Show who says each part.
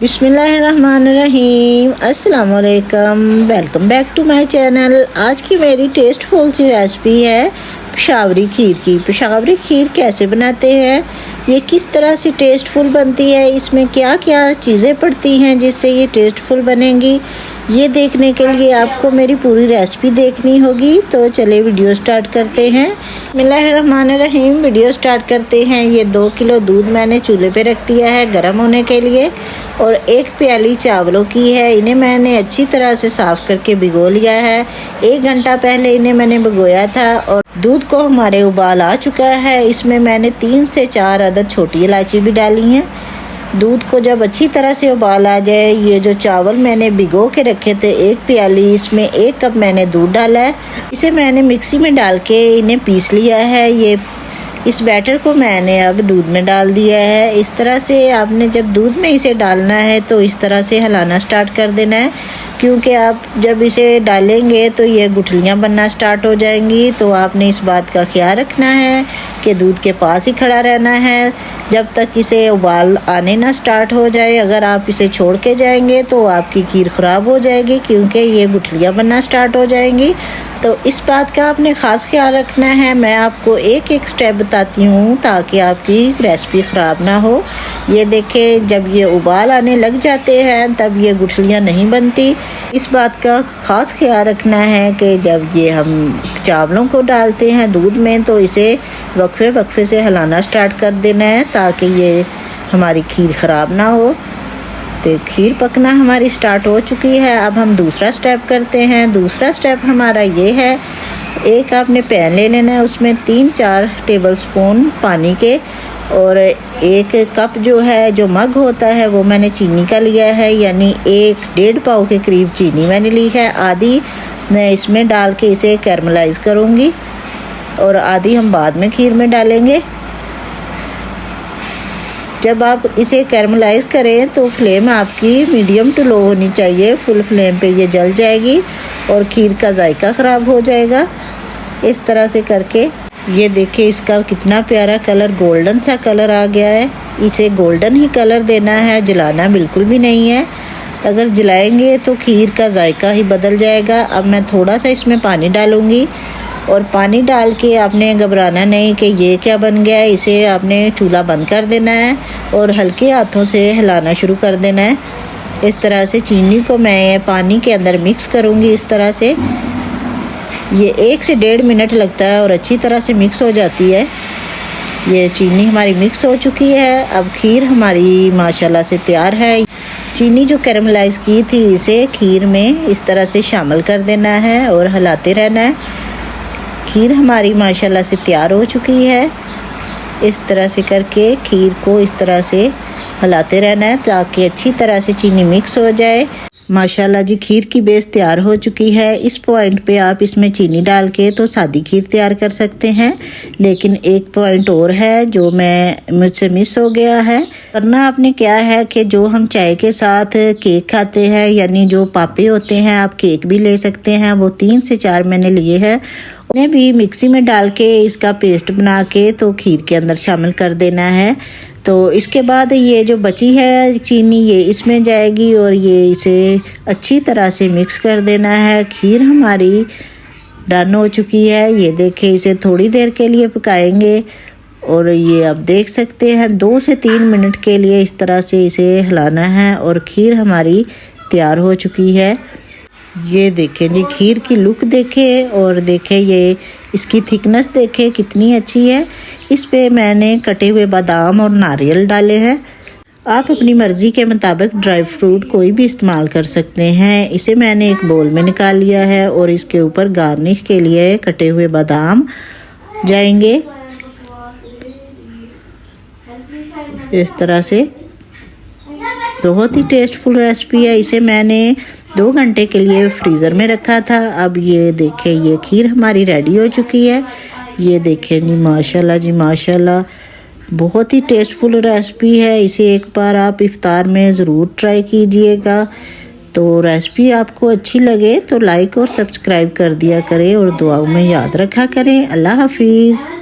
Speaker 1: बिस्मिल्लाहिर्रहमानिर्रहीम। अस्सलाम वालेकुम, welcome back to my channel. आज की मेरी टेस्टफुल सी रेसिपी है पेशावरी खीर की। पेशावरी खीर कैसे बनाते हैं, ये किस तरह से टेस्टफुल बनती है, इसमें क्या क्या चीज़ें पड़ती हैं जिससे ये टेस्टफुल बनेंगी, ये देखने के लिए आपको मेरी पूरी रेसिपी देखनी होगी। तो चलिए वीडियो स्टार्ट करते हैं। बिस्मिल्लाहिर्रहमानिर्रहीम। वीडियो स्टार्ट करते हैं। ये 2 किलो दूध मैंने चूल्हे पे रख दिया है गर्म होने के लिए, और 1 प्याली चावलों की है। इन्हें मैंने अच्छी तरह से साफ़ करके भिगो लिया है। 1 घंटा पहले इन्हें मैंने भिगोया था और दूध को हमारे उबाल आ चुका है। इसमें मैंने 3 से 4 अदद छोटी इलायची भी डाली हैं। दूध को जब अच्छी तरह से उबाल आ जाए, ये जो चावल मैंने भिगो के रखे थे 1 प्याली, इसमें 1 कप मैंने दूध डाला है। इसे मैंने मिक्सी में डाल के इन्हें पीस लिया है। ये इस बैटर को मैंने अब दूध में डाल दिया है। इस तरह से आपने जब दूध में इसे डालना है तो इस तरह से हिलाना स्टार्ट कर देना है, क्योंकि आप जब इसे डालेंगे तो ये गुठलियाँ बनना स्टार्ट हो जाएंगी। तो आपने इस बात का ख्याल रखना है कि दूध के पास ही खड़ा रहना है जब तक इसे उबाल आने ना स्टार्ट हो जाए। अगर आप इसे छोड़ के जाएंगे तो आपकी खीर ख़राब हो जाएगी, क्योंकि ये गुठलियाँ बनना स्टार्ट हो जाएंगी। तो इस बात का आपने ख़ास ख्याल रखना है। मैं आपको एक एक स्टेप बताती हूँ ताकि आपकी रेसिपी ख़राब ना हो। ये देखें, जब ये उबाल आने लग जाते हैं तब ये गुठलियाँ नहीं बनती। इस बात का ख़ास ख्याल रखना है कि जब ये हम चावलों को डालते हैं दूध में तो इसे वक्फे वक्फे से हिलाना स्टार्ट कर देना है ताकि ये हमारी खीर ख़राब ना हो। तो खीर पकना हमारी स्टार्ट हो चुकी है। अब हम दूसरा स्टेप करते हैं। दूसरा स्टेप हमारा ये है, एक आपने पैन ले लेना है, उसमें 3-4 टेबल स्पून पानी के, और 1 कप जो है, जो मग होता है वो मैंने चीनी का लिया है, यानी 1-1.5 पाव के करीब चीनी मैंने ली है। आधी मैं इसमें डाल के इसे कैरमलाइज करूँगी और आधी हम बाद में खीर में डालेंगे। जब आप इसे कैरमलाइज करें तो फ्लेम आपकी मीडियम टू लो होनी चाहिए। फुल फ्लेम पे ये जल जाएगी और खीर का जायका ख़राब हो जाएगा। इस तरह से करके ये देखिए, इसका कितना प्यारा कलर, गोल्डन सा कलर आ गया है। इसे गोल्डन ही कलर देना है, जलाना बिल्कुल भी नहीं है। अगर जलाएंगे तो खीर का जायका ही बदल जाएगा। अब मैं थोड़ा सा इसमें पानी डालूँगी, और पानी डाल के आपने घबराना नहीं कि ये क्या बन गया है। इसे आपने चूल्हा बंद कर देना है और हल्के हाथों से हिलाना शुरू कर देना है। इस तरह से चीनी को मैं पानी के अंदर मिक्स करूँगी। इस तरह से ये 1 से 1.5 मिनट लगता है और अच्छी तरह से मिक्स हो जाती है। ये चीनी हमारी मिक्स हो चुकी है। अब खीर हमारी माशाल्लाह से तैयार है। चीनी जो कैरमलाइज की थी इसे खीर में इस तरह से शामिल कर देना है और हिलाते रहना है। खीर हमारी माशाल्लाह से तैयार हो चुकी है। इस तरह से करके खीर को इस तरह से हिलाते रहना है ताकि अच्छी तरह से चीनी मिक्स हो जाए। माशाल्लाह जी, खीर की बेस तैयार हो चुकी है। इस पॉइंट पे आप इसमें चीनी डाल के तो सादी खीर तैयार कर सकते हैं, लेकिन एक पॉइंट और है जो मुझसे मिस हो गया है। करना आपने क्या है कि जो हम चाय के साथ केक खाते हैं, यानी जो पापे होते हैं, आप केक भी ले सकते हैं, वो 3 से 4 मैंने लिए हैं। उन्हें भी मिक्सी में डाल के इसका पेस्ट बना के तो खीर के अंदर शामिल कर देना है। तो इसके बाद ये जो बची है चीनी, ये इसमें जाएगी और ये इसे अच्छी तरह से मिक्स कर देना है। खीर हमारी डन हो चुकी है। ये देखें, इसे थोड़ी देर के लिए पकाएंगे और ये आप देख सकते हैं 2 से 3 मिनट के लिए इस तरह से इसे हिलाना है और खीर हमारी तैयार हो चुकी है। ये देखें जी, खीर की लुक देखें और देखें ये इसकी थिकनेस देखें कितनी अच्छी है। इस पे मैंने कटे हुए बादाम और नारियल डाले हैं। आप अपनी मर्ज़ी के मुताबिक ड्राई फ्रूट कोई भी इस्तेमाल कर सकते हैं। इसे मैंने एक बोल में निकाल लिया है और इसके ऊपर गार्निश के लिए कटे हुए बादाम जाएंगे इस तरह से। बहुत ही टेस्टफुल रेसिपी है। इसे मैंने 2 घंटे के लिए फ्रीज़र में रखा था। अब ये देखें, ये खीर हमारी रेडी हो चुकी है। ये देखें जी, माशाल्लाह जी माशाल्लाह, बहुत ही टेस्टफुल रेसिपी है। इसे एक बार आप इफ्तार में ज़रूर ट्राई कीजिएगा। तो रेसिपी आपको अच्छी लगे तो लाइक और सब्सक्राइब कर दिया करें और दुआओं में याद रखा करें। अल्लाह हाफिज़।